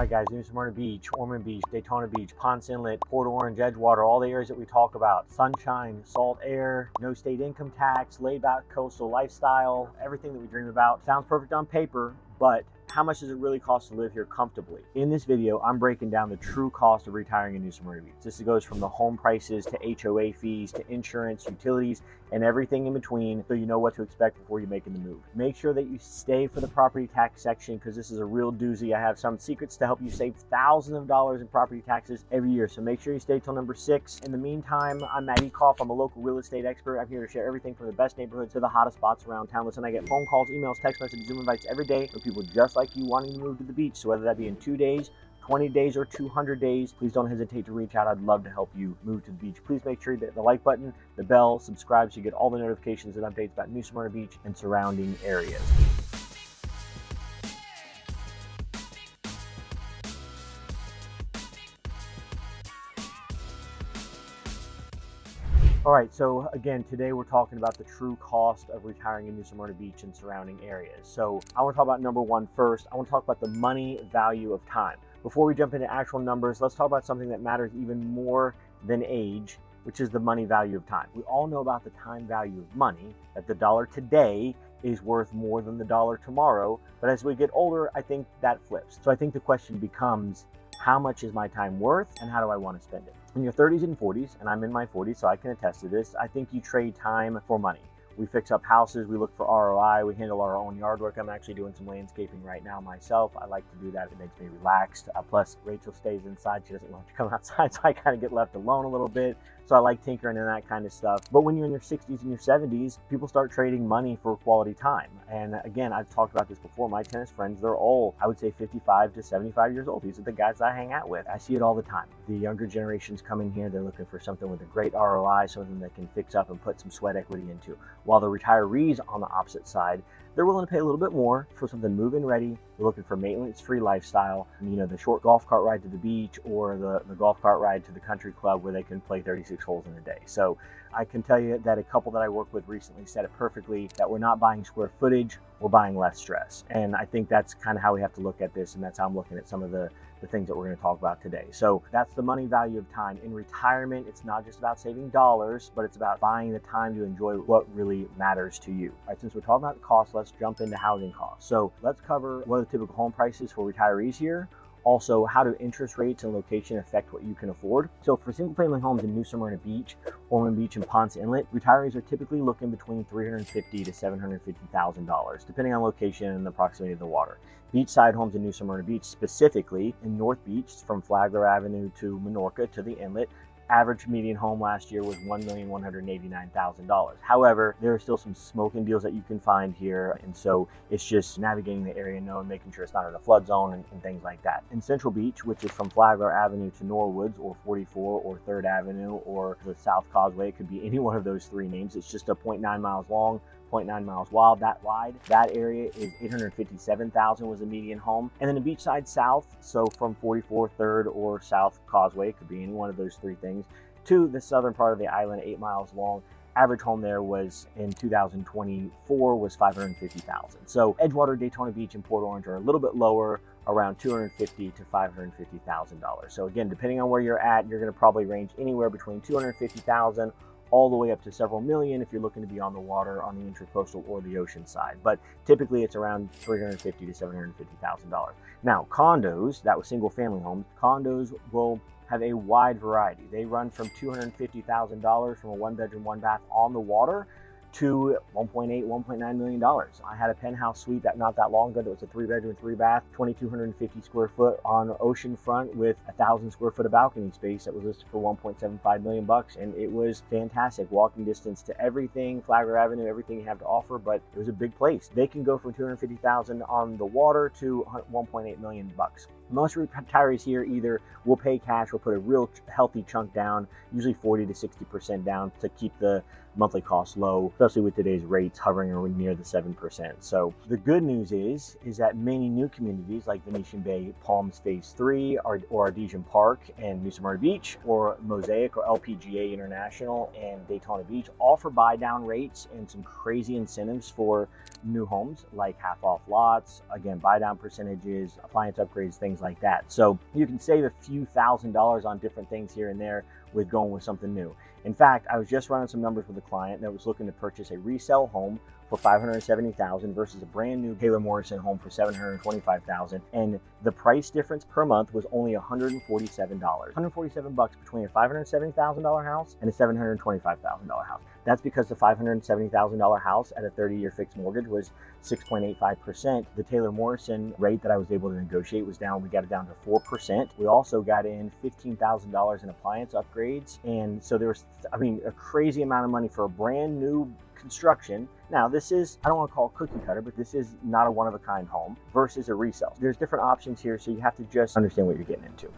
All right, guys, New Smyrna Beach, Ormond Beach, Daytona Beach, Ponce Inlet, Port Orange, Edgewater, all the areas that we talk about. Sunshine, salt air, no state income tax, laid-back coastal lifestyle, everything that we dream about. Sounds perfect on paper, but how much does it really cost to live here comfortably? In this video, I'm breaking down the true cost of retiring in New Smyrna Beach. This goes from the home prices to HOA fees to insurance, utilities, and everything in between, so you know what to expect before you're making the move. Make sure that you stay for the property tax section because this is a real doozy. I have some secrets to help you save thousands of dollars in property taxes every year, so make sure you stay till number 6. In the meantime, I'm Matt Ecoff. I'm a local real estate expert. I'm here to share everything from the best neighborhoods to the hottest spots around town. Listen, I get phone calls, emails, text messages, Zoom invites every day from people just like you wanting to move to the beach. So whether that be in 2 days, 20 days, or 200 days, please don't hesitate to reach out. I'd love to help you move to the beach. Please make sure you hit the like button, the bell, subscribe so you get all the notifications and updates about New Smyrna Beach and surrounding areas. All right, so again, today we're talking about the true cost of retiring in New Smyrna Beach and surrounding areas. So I want to talk about number one first. I want to talk about the money value of time. Before we jump into actual numbers, let's talk about something that matters even more than age, which is the money value of time. We all know about the time value of money, that the dollar today is worth more than the dollar tomorrow. But as we get older, I think that flips. So I think the question becomes, how much is my time worth and how do I want to spend it? In your 30s and 40s, and I'm in my 40s, so I can attest to this, I think you trade time for money. We fix up houses, we look for ROI, we handle our own yard work. I'm actually doing some landscaping right now myself. I like to do that. It makes me relaxed. Plus, Rachel stays inside. She doesn't want to come outside, so I kind of get left alone a little bit. So I like tinkering and that kind of stuff. But when you're in your 60s and your 70s, people start trading money for quality time. And again, I've talked about this before. My tennis friends, they're all, I would say 55 to 75 years old. These are the guys I hang out with. I see it all the time. The younger generations come in here, they're looking for something with a great ROI, something that can fix up and put some sweat equity into. While the retirees on the opposite side, they're willing to pay a little bit more for something move-in ready. They're looking for maintenance-free lifestyle. You know, the short golf cart ride to the beach or the golf cart ride to the country club where they can play 36 holes in a day. So I can tell you that a couple that I worked with recently said it perfectly, that we're not buying square footage, we're buying less stress. And I think that's kind of how we have to look at this, and that's how I'm looking at some of the things that we're going to talk about today. So that's the money value of time. In retirement, it's not just about saving dollars, but it's about buying the time to enjoy what really matters to you. All right, since we're talking about the cost, let's jump into housing costs. So let's cover what are the typical home prices for retirees here. Also, how do interest rates and location affect what you can afford? So for single family homes in New Smyrna Beach, Ormond Beach, and Ponce Inlet, retirees are typically looking between $350,000 to $750,000, depending on location and the proximity of the water. Beachside homes in New Smyrna Beach, specifically in North Beach, from Flagler Avenue to Minorca to the inlet, average median home last year was $1,189,000. However, there are still some smoking deals that you can find here, and so it's just navigating the area, knowing, making sure it's not in a flood zone and things like that. In Central Beach, which is from Flagler Avenue to Norwoods, or 44, or 3rd Avenue, or the South Causeway, it could be any one of those three names. It's just a 0.9 miles long, 0.9 miles wide. That area is $857,000 was the median home. And then the beachside south, so from 44, 3rd, or South Causeway, it could be any one of those three things, to the southern part of the island, 8 miles long. Average home there was, in 2024, was $550,000. So Edgewater, Daytona Beach, and Port Orange are a little bit lower, around $250,000 to $550,000. So again, depending on where you're at, you're going to probably range anywhere between $250,000 all the way up to several million if you're looking to be on the water, on the intracoastal or the ocean side. But typically it's around $350,000 to $750,000. Now, condos, that was single family homes, condos will have a wide variety. They run from $250,000 from a 1-bedroom, 1-bath on the water to $1.8, $1.9 million. I had a penthouse suite that not that long ago that was a 3-bedroom, 3-bath, 2,250 square foot on ocean front with 1,000 square foot of balcony space that was listed for $1.75 million, and it was fantastic. Walking distance to everything, Flagler Avenue, everything you have to offer, but it was a big place. They can go from $250,000 on the water to $1.8 million. Most retirees here either will pay cash or put a real healthy chunk down, usually 40 to 60% down, to keep the monthly costs low, especially with today's rates hovering near the 7%. So the good news is that many new communities like Venetian Bay, Palms Phase 3, or Ardesian Park and New Smyrna Beach, or Mosaic or LPGA International and Daytona Beach offer buy down rates and some crazy incentives for new homes, like half off lots, again, buy down percentages, appliance upgrades, things like that. So you can save a few $1,000s on different things here and there with going with something new. In fact, I was just running some numbers with a client that was looking to purchase a resale home for $570,000 versus a brand new Taylor Morrison home for $725,000, and the price difference per month was only $147. $147 between a $570,000 house and a $725,000 house. That's because the $570,000 house at a 30-year fixed mortgage was 6.85%. The Taylor Morrison rate that I was able to negotiate was down. We got it down to 4%. We also got in $15,000 in appliance upgrades, and so there was, a crazy amount of money for a brand new construction. Now, this is, I don't want to call it cookie cutter, but this is not a one-of-a-kind home versus a resale. There's different options here, so you have to just understand what you're getting into.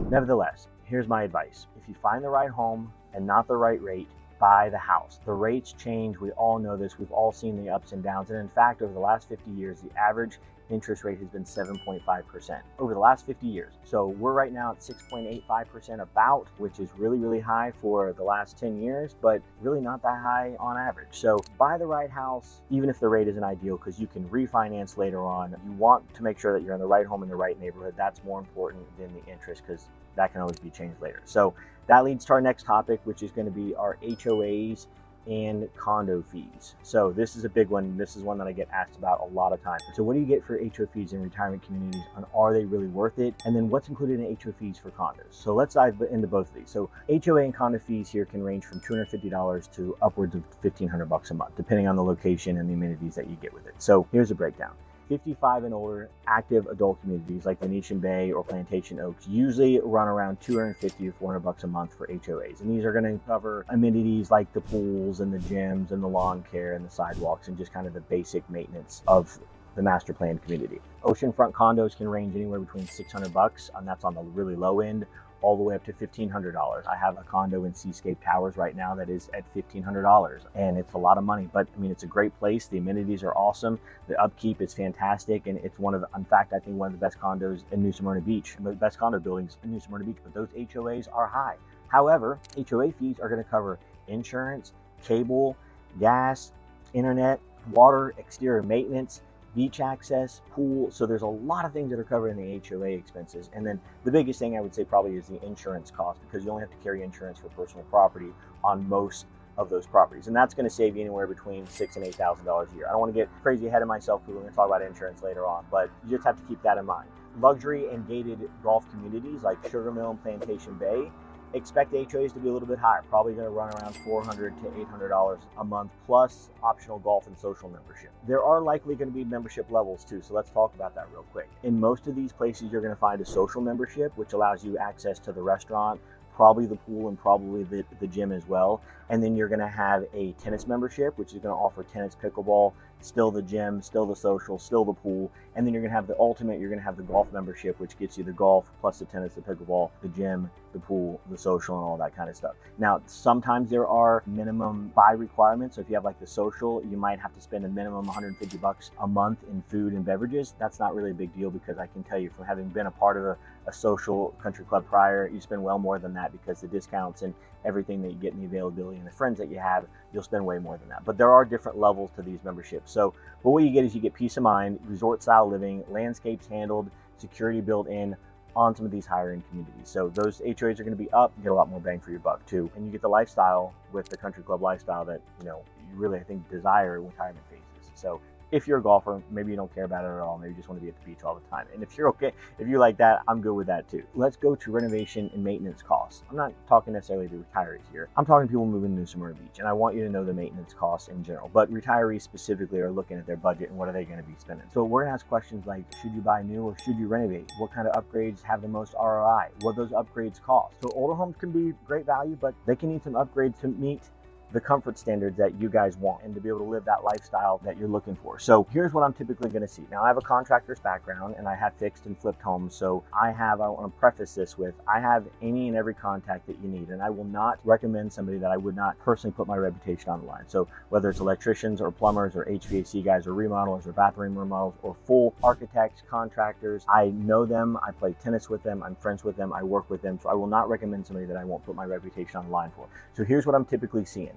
Nevertheless, here's my advice. If you find the right home and not the right rate, buy the house. The rates change. We all know this. We've all seen the ups and downs. And in fact, over the last 50 years, the average interest rate has been 7.5% over the last 50 years. So we're right now at 6.85% about, which is really, really high for the last 10 years, but really not that high on average. So buy the right house, even if the rate isn't ideal, because you can refinance later on. You want to make sure that you're in the right home in the right neighborhood. That's more important than the interest, because that can always be changed later. So that leads to our next topic, which is going to be our HOAs and condo fees. So this is a big one. This is one that I get asked about a lot of times. So what do you get for HOA fees in retirement communities, and are they really worth it? And then what's included in HOA fees for condos? So let's dive into both of these. So HOA and condo fees here can range from $250 to upwards of $1,500 a month, depending on the location and the amenities that you get with it. So here's a breakdown. 55 and older active adult communities like Venetian Bay or Plantation Oaks usually run around $250 to $400 a month for HOAs. And these are going to cover amenities like the pools and the gyms and the lawn care and the sidewalks and just kind of the basic maintenance of the master planned community. Oceanfront condos can range anywhere between $600, and that's on the really low end, all the way up to $1,500. I have a condo in Seascape Towers right now that is at $1,500, and it's a lot of money, but it's a great place. The amenities are awesome. The upkeep is fantastic, and it's in fact, I think one of the best condos in New Smyrna Beach, the best condo buildings in New Smyrna Beach, but those HOAs are high. However, HOA fees are going to cover insurance, cable, gas, internet, water, exterior maintenance, beach access, pool. So there's a lot of things that are covered in the HOA expenses. And then the biggest thing I would say probably is the insurance cost, because you only have to carry insurance for personal property on most of those properties. And that's going to save you anywhere between $6,000 and $8,000 a year. I don't want to get crazy ahead of myself because we're going to talk about insurance later on, but you just have to keep that in mind. Luxury and gated golf communities like Sugar Mill and Plantation Bay expect HOAs to be a little bit higher, probably going to run around $400 to $800 a month, plus optional golf and social membership. There are likely going to be membership levels too, so let's talk about that real quick. In most of these places, you're going to find a social membership, which allows you access to the restaurant, probably the pool, and probably the gym as well. And then you're going to have a tennis membership, which is going to offer tennis, pickleball, still the gym, still the social, still the pool. And then you're going to have the ultimate, you're going to have the golf membership, which gets you the golf plus the tennis, the pickleball, the gym, the pool, the social, and all that kind of stuff. Now, sometimes there are minimum buy requirements. So if you have like the social, you might have to spend a minimum $150 a month in food and beverages. That's not really a big deal, because I can tell you from having been a part of a social country club prior, you spend well more than that, because the discounts and everything that you get in the availability and the friends that you have, you'll spend way more than that. But there are different levels to these memberships. But what you get is you get peace of mind, resort style living, landscapes handled, security built in on some of these higher end communities. So those HOAs are going to be up, you get a lot more bang for your buck too. And you get the lifestyle with the country club lifestyle that, you really, I think, desire in retirement phases. So if you're a golfer, maybe you don't care about it at all. Maybe you just want to be at the beach all the time. And if you're okay, if you like that, I'm good with that too. Let's go to renovation and maintenance costs. I'm not talking necessarily to retirees here. I'm talking to people moving to New Smyrna Beach, and I want you to know the maintenance costs in general. But retirees specifically are looking at their budget and what are they going to be spending. So we're going to ask questions like, should you buy new or should you renovate? What kind of upgrades have the most ROI? What those upgrades cost? So older homes can be great value, but they can need some upgrades to meet the comfort standards that you guys want and to be able to live that lifestyle that you're looking for. So here's what I'm typically going to see. Now, I have a contractor's background and I have fixed and flipped homes. So I want to preface this with, I have any and every contact that you need, and I will not recommend somebody that I would not personally put my reputation on the line. So whether it's electricians or plumbers or HVAC guys or remodelers or bathroom remodels or full architects, contractors, I know them, I play tennis with them, I'm friends with them, I work with them. So I will not recommend somebody that I won't put my reputation on the line for. So here's what I'm typically seeing.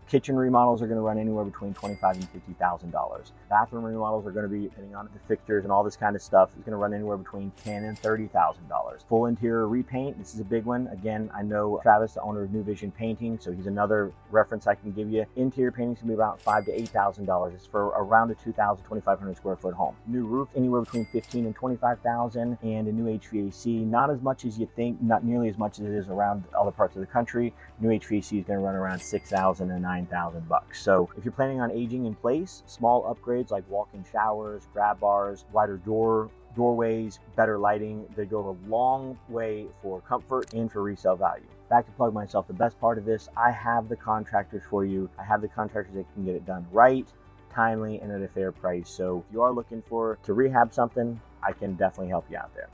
Kitchen remodels are going to run anywhere between $25,000 and $50,000. Bathroom remodels are going to be, depending on the fixtures and all this kind of stuff, is going to run anywhere between $10,000 and $30,000. Full interior repaint, this is a big one. Again, I know Travis, the owner of Renovation Painting, so he's another reference I can give you. Interior painting is going to be about $5,000 to $8,000. It's for around a 2,500 square foot home. New roof, anywhere between $15,000 and $25,000, and a new HVAC, not as much as you think, not nearly as much as it is around other parts of the country. New HVAC is going to run around $6,000 and $9,000. So if you're planning on aging in place, small upgrades like walk-in showers, grab bars, wider doorways, better lighting, they go a long way for comfort and for resale value. Back to plug myself, the best part of this, I have the contractors for you. I have the contractors that can get it done right, timely, and at a fair price. So if you are looking to rehab something, I can definitely help you out there.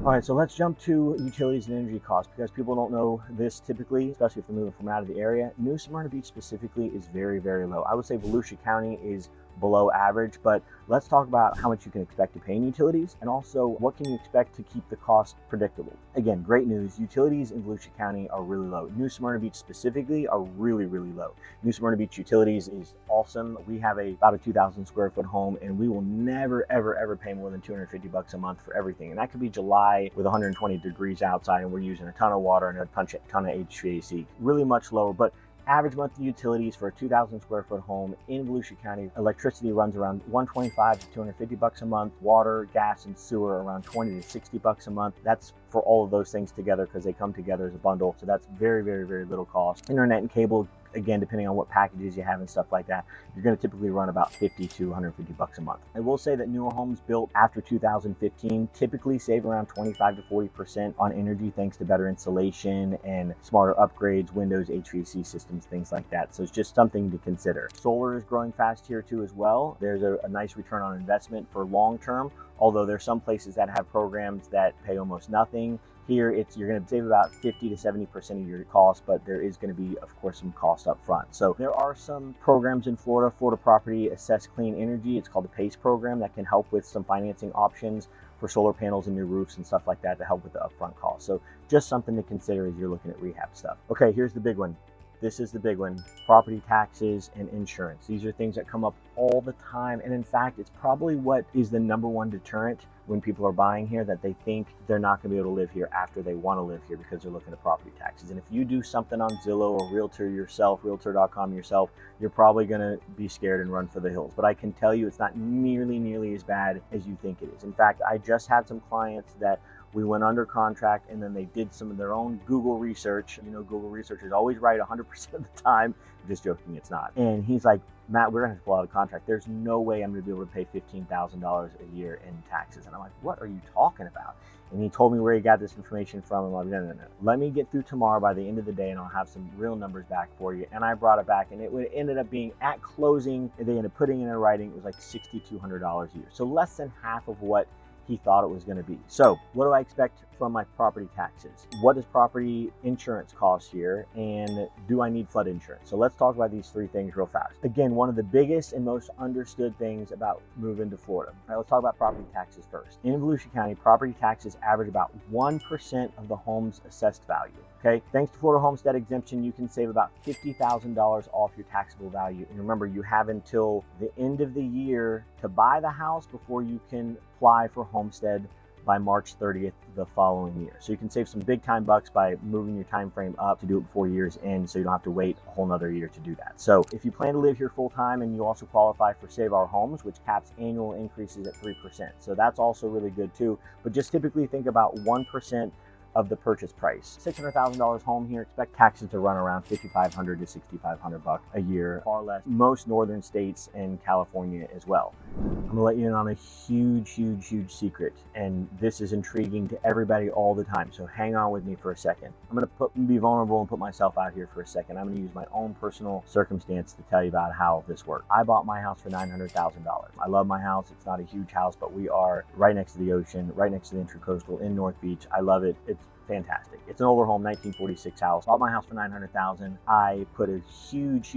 All right, so let's jump to utilities and energy costs, because people don't know this typically, especially if they're moving from out of the area. New Smyrna Beach specifically is very, very low. I would say Volusia County is below average, but let's talk about how much you can expect to pay in utilities, and also what can you expect to keep the cost predictable. Again, great news, utilities in Volusia County are really low. New Smyrna Beach specifically are really, really low. New Smyrna Beach utilities is awesome. We have about a 2,000 square foot home, and we will never, ever, ever pay more than $250 a month for everything. And that could be July with 120 degrees outside and we're using a ton of water and a ton of HVAC. Really much lower, but average monthly utilities for a 2,000 square foot home in Volusia County, electricity runs around $125 to $250 a month. Water, gas, and sewer around $20 to $60 a month. That's for all of those things together because they come together as a bundle. So that's very, very, very little cost. Internet and cable, again, depending on what packages you have and stuff like that, you're going to typically run about $50 to $150 a month. I will say that newer homes built after 2015 typically save around 25 to 40% on energy thanks to better insulation and smarter upgrades, windows, HVAC systems, things like that. So it's just something to consider. Solar is growing fast here too as well. There's a nice return on investment for long term, although there's some places that have programs that pay almost nothing. Here, you're going to save about 50 to 70% of your cost, but there is going to be, of course, some cost up front. So there are some programs in Florida, Florida Property Assess Clean Energy. It's called the PACE program that can help with some financing options for solar panels and new roofs and stuff like that to help with the upfront cost. So just something to consider as you're looking at rehab stuff. Okay, here's the big one. This is the big one, property taxes and insurance. These are things that come up all the time. And in fact, it's probably what is the number one deterrent when people are buying here, that they think they're not going to be able to live here after they want to live here because they're looking at property taxes. And if you do something on Zillow or Realtor yourself, Realtor.com yourself, you're probably going to be scared and run for the hills. But I can tell you it's not nearly as bad as you think it is. In fact, I just had some clients that we went under contract and then they did some of their own Google research. You know, Google research is always right 100% of the time. I'm just joking, it's not. And he's like, Matt, we're gonna have to pull out a contract. There's no way I'm gonna be able to pay $15,000 a year in taxes. And I'm like, what are you talking about? And he told me where he got this information from. I'm like, no. Let me get through tomorrow by the end of the day and I'll have some real numbers back for you. And I brought it back and it ended up being at closing, they ended up putting in a writing, it was like $6,200 a year. So less than half of what he thought it was going to be. So what do I expect from my property taxes? What does property insurance cost here? And do I need flood insurance? So let's talk about these three things real fast. Again, one of the biggest and most understood things about moving to Florida. All right, let's talk about property taxes first. In Volusia County, property taxes average about 1% of the home's assessed value. Okay, thanks to Florida homestead exemption, you can save about $50,000 off your taxable value. And remember, you have until the end of the year to buy the house before you can apply for homestead by March 30th the following year. So you can save some big time bucks by moving your time frame up to do it before year's end, so you don't have to wait a whole nother year to do that. So if you plan to live here full time and you also qualify for Save Our Homes, which caps annual increases at 3%. So that's also really good too. But just typically think about 1% of the purchase price. $600,000 home here, expect taxes to run around $5,500 to $6,500 a year, far less most northern states and California as well. I'm gonna let you in on a huge secret, and this is intriguing to everybody all the time, so hang on with me for a second. I'm gonna be vulnerable and put myself out here for a second. I'm gonna use my own personal circumstance to tell you about how this worked. I bought my house for $900,000. I love my house. It's not a huge house, but we are right next to the ocean, right next to the Intracoastal in North Beach. I love it. It's fantastic. It's an older home, 1946 house. Bought my house for $900,000. I put a huge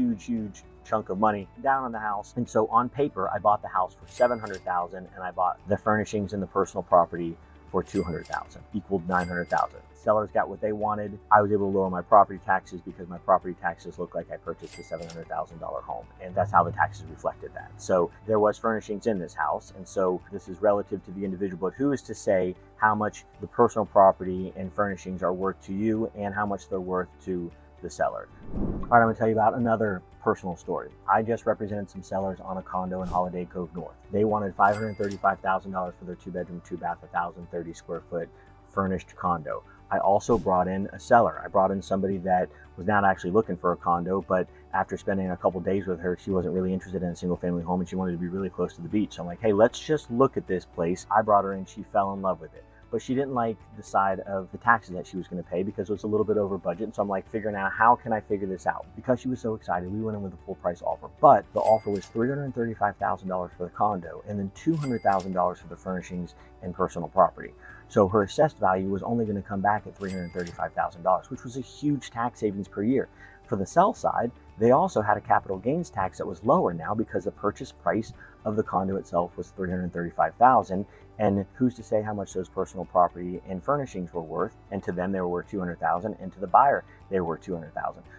chunk of money down on the house, and so on paper I bought the house for $700,000, and I bought the furnishings and the personal property for $200,000, equaled $900,000. Sellers got what they wanted. I was able to lower my property taxes because my property taxes look like I purchased a $700,000 home, and that's how the taxes reflected that. So there was furnishings in this house, and so this is relative to the individual, but who is to say how much the personal property and furnishings are worth to you and how much they're worth to the seller. All right, I'm gonna tell you about another personal story. I just represented some sellers on a condo in Holiday Cove North. They wanted $535,000 for their 2-bedroom, 2-bath, 1,030 square foot furnished condo. I also brought in a seller. I brought in somebody that was not actually looking for a condo, but after spending a couple days with her, she wasn't really interested in a single family home and she wanted to be really close to the beach. So I'm like, hey, let's just look at this place. I brought her in, she fell in love with it. But she didn't like the side of the taxes that she was going to pay because it was a little bit over budget. And so I'm like figuring out, how can I figure this out? Because she was so excited, we went in with a full price offer. But the offer was $335,000 for the condo and then $200,000 for the furnishings and personal property. So her assessed value was only going to come back at $335,000, which was a huge tax savings per year. For the sell side, they also had a capital gains tax that was lower now because the purchase price of the condo itself was $335,000. And who's to say how much those personal property and furnishings were worth? And to them, they were worth $200,000, and to the buyer, they were worth $200,000.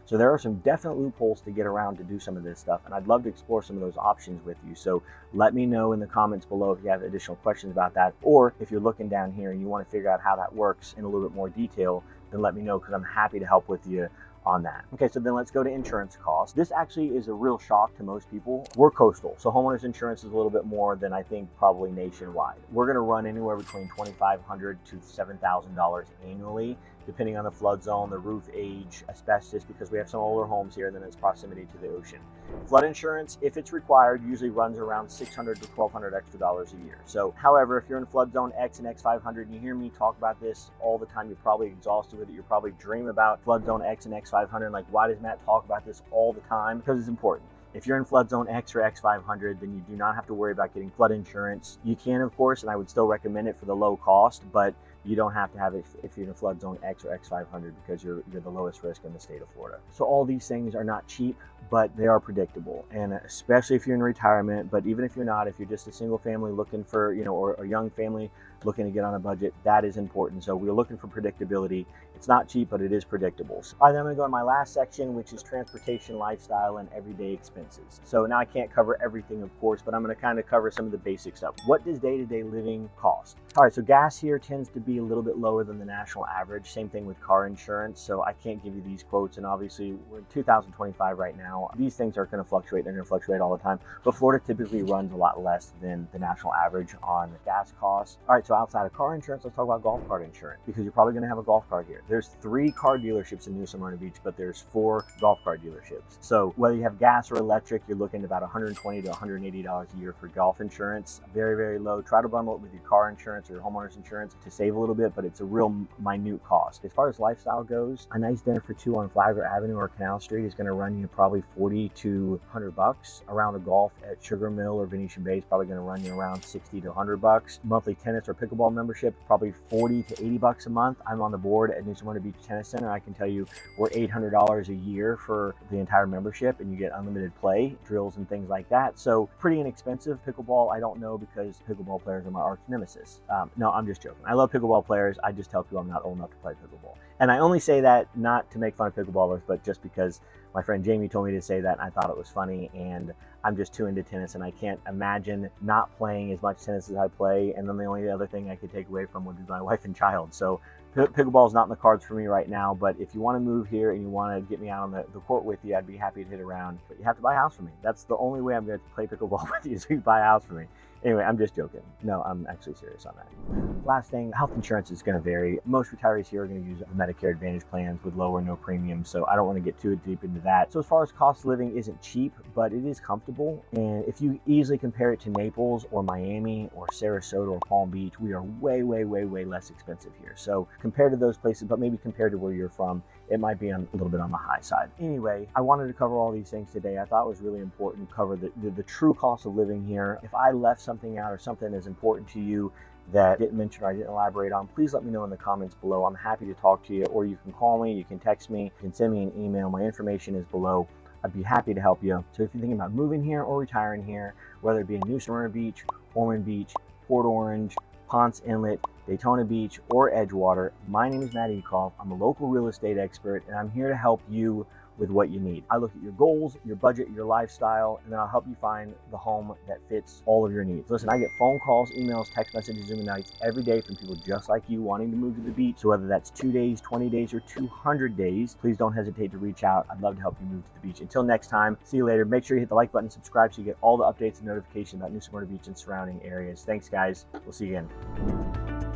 So there are some definite loopholes to get around to do some of this stuff, and I'd love to explore some of those options with you. So let me know in the comments below if you have additional questions about that, or if you're looking down here and you want to figure out how that works in a little bit more detail, then let me know, because I'm happy to help with you on that. Okay, so then let's go to insurance costs. This actually is a real shock to most people. We're coastal, so homeowners insurance is a little bit more than I think probably nationwide. We're going to run anywhere between $2,500 to $7,000 annually, depending on the flood zone, the roof age, asbestos, because we have some older homes here, and then its proximity to the ocean. Flood insurance, if it's required, usually runs around $600 to $1,200 extra dollars a year. So, however, if you're in flood zone X and X500, and you hear me talk about this all the time, you're probably exhausted with it. You're probably dreaming about flood zone X and X500. Like, why does Matt talk about this all the time? Because it's important. If you're in flood zone X or X500, then you do not have to worry about getting flood insurance. You can, of course, and I would still recommend it for the low cost, but you don't have to have it if you're in flood zone X or X500 because you're the lowest risk in the state of Florida. So all these things are not cheap, but they are predictable. And especially if you're in retirement, but even if you're not, if you're just a single family looking for, or a young family looking to get on a budget, that is important. So we're looking for predictability. It's not cheap, but it is predictable. All right, then I'm gonna go to my last section, which is transportation, lifestyle, and everyday expenses. So now I can't cover everything, of course, but I'm gonna kind of cover some of the basic stuff. What does day-to-day living cost? All right, so gas here tends to be a little bit lower than the national average. Same thing with car insurance. So I can't give you these quotes, and obviously we're in 2025 right now. These things are gonna fluctuate. They're gonna fluctuate all the time, but Florida typically runs a lot less than the national average on gas costs. All right, so outside of car insurance, let's talk about golf cart insurance, because you're probably gonna have a golf cart here. There's 3 car dealerships in New Smyrna Beach, but there's 4 golf cart dealerships. So whether you have gas or electric, you're looking at about $120 to $180 a year for golf insurance. Very, very low. Try to bundle it with your car insurance or your homeowner's insurance to save a little bit, but it's a real minute cost. As far as lifestyle goes, a nice dinner for 2 on Flagler Avenue or Canal Street is gonna run you probably $40 to $100. Around a golf at Sugar Mill or Venetian Bay is probably gonna run you around $60 to $100. Monthly tennis or pickleball membership, probably $40 to $80 a month. I'm on the board at New Smyrna Beach Tennis Center. I can tell you we're $800 a year for the entire membership, and you get unlimited play, drills, and things like that. So pretty inexpensive. Pickleball, I don't know, because pickleball players are my arch nemesis. No, I'm just joking. I love pickleball players. I just tell people I'm not old enough to play pickleball. And I only say that not to make fun of pickleballers, but just because my friend Jamie told me to say that, and I thought it was funny, and I'm just too into tennis, and I can't imagine not playing as much tennis as I play. And then the only other thing I could take away from would be my wife and child. So pickleball is not in the cards for me right now, but if you want to move here and you want to get me out on the court with you, I'd be happy to hit around. But you have to buy a house for me. That's the only way I'm going to play pickleball with you, is if you buy a house for me. Anyway, I'm just joking. No, I'm actually serious on that. Last thing, health insurance is going to vary. Most retirees here are going to use Medicare Advantage plans with low or no premium, so I don't want to get too deep into that. So as far as cost of living, isn't cheap, but it is comfortable. And if you easily compare it to Naples or Miami or Sarasota or Palm Beach, we are way, way, way, way less expensive here. So compared to those places, but maybe compared to where you're from, it might be a little bit on the high side. Anyway, I wanted to cover all these things today. I thought it was really important to cover the true cost of living here. If I left something out or something is important to you that I didn't mention or I didn't elaborate on, please let me know in the comments below. I'm happy to talk to you, or you can call me, you can text me, you can send me an email. My information is below. I'd be happy to help you. So if you're thinking about moving here or retiring here, whether it be in New Smyrna Beach, Ormond Beach, Port Orange, Ponce Inlet, Daytona Beach, or Edgewater, my name is Matt Ekoff. I'm a local real estate expert, and I'm here to help you with what you need. I look at your goals, your budget, your lifestyle, and then I'll help you find the home that fits all of your needs. Listen, I get phone calls, emails, text messages, Zoom nights every day from people just like you wanting to move to the beach. So whether that's 2 days, 20 days, or 200 days, please don't hesitate to reach out. I'd love to help you move to the beach. Until next time, see you later. Make sure you hit the like button, subscribe so you get all the updates and notifications about New Smyrna Beach and surrounding areas. Thanks, guys. We'll see you again.